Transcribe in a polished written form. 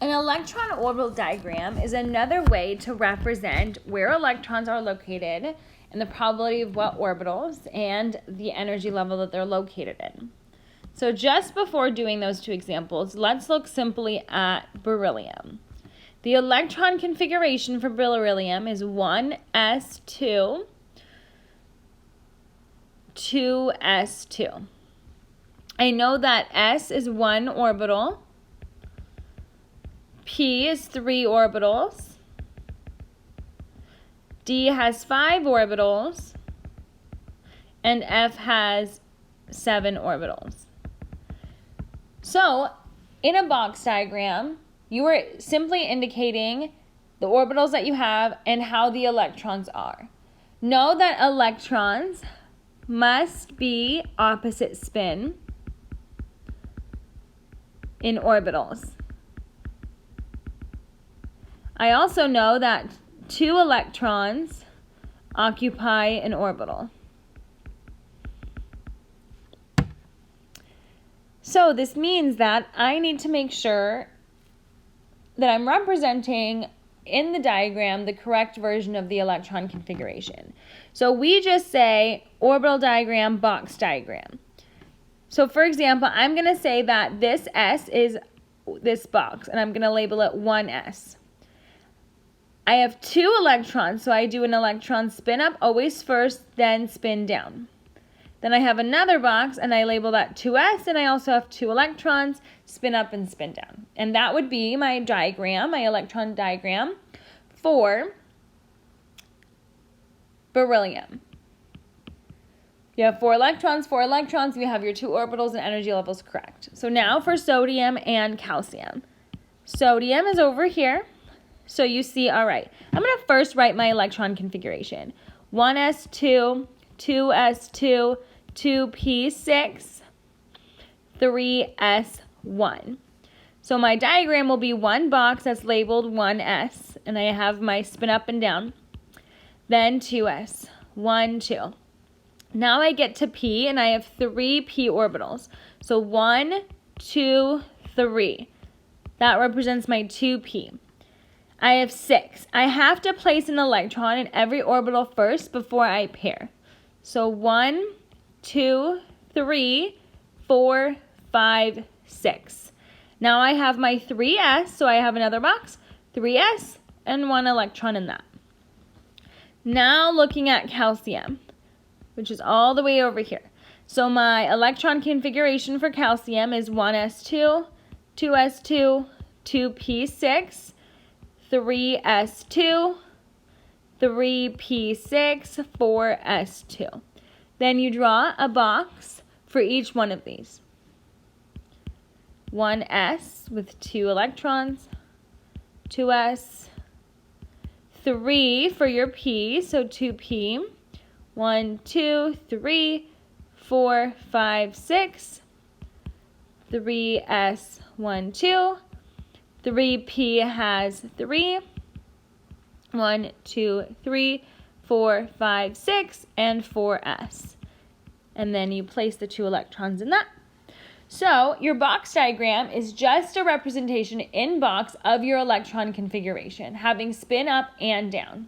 An electron orbital diagram is another way to represent where electrons are located and the probability of what orbitals and the energy level that they're located in. So just before doing those two examples, let's look simply at beryllium. The electron configuration for beryllium is 1s2, 2s2. I know that s is 1 orbital, p is 3 orbitals, d has 5 orbitals, and f has 7 orbitals. So, in a box diagram, you are simply indicating the orbitals that you have and how the electrons are. Know that electrons must be opposite spin in orbitals. I also know that 2 electrons occupy an orbital. So this means that I need to make sure that I'm representing in the diagram the correct version of the electron configuration. So we just say orbital diagram, box diagram. So for example, I'm going to say that this S is this box, and I'm going to label it 1s. I have 2 electrons, so I do an electron spin up always first, then spin down. Then I have another box, and I label that 2s, and I also have 2 electrons, spin up and spin down. And that would be my diagram, my electron diagram for beryllium. You have 4 electrons, you have your 2 orbitals and energy levels correct. So now for sodium and calcium. Sodium is over here. So you see, all right, I'm going to first write my electron configuration. 1s2, 2s2, 2p6, 3s1. So my diagram will be one box that's labeled 1s, and I have my spin up and down. Then 2s, 1, 2. Now I get to p, and I have 3 p orbitals. So 1, 2, 3. That represents my 2p. I have 6. I have to place an electron in every orbital first before I pair. So 1, 2, 3, 4, 5, 6. Now I have my 3s, so I have another box, 3s, and 1 electron in that. Now looking at calcium, which is all the way over here. So my electron configuration for calcium is 1s2, 2s2, 2p6, 3s2, 3p6, 4s2. Then you draw a box for each one of these. 1s with 2 electrons, 2s, 3 for your p, so 2p, 1, 2, 3, 4, 5, 6, 3s, 1, 2, 3p has 3, 1, 2, 3, 4, 5, 6, and 4s. And then you place the 2 electrons in that. So your box diagram is just a representation in box of your electron configuration, having spin up and down.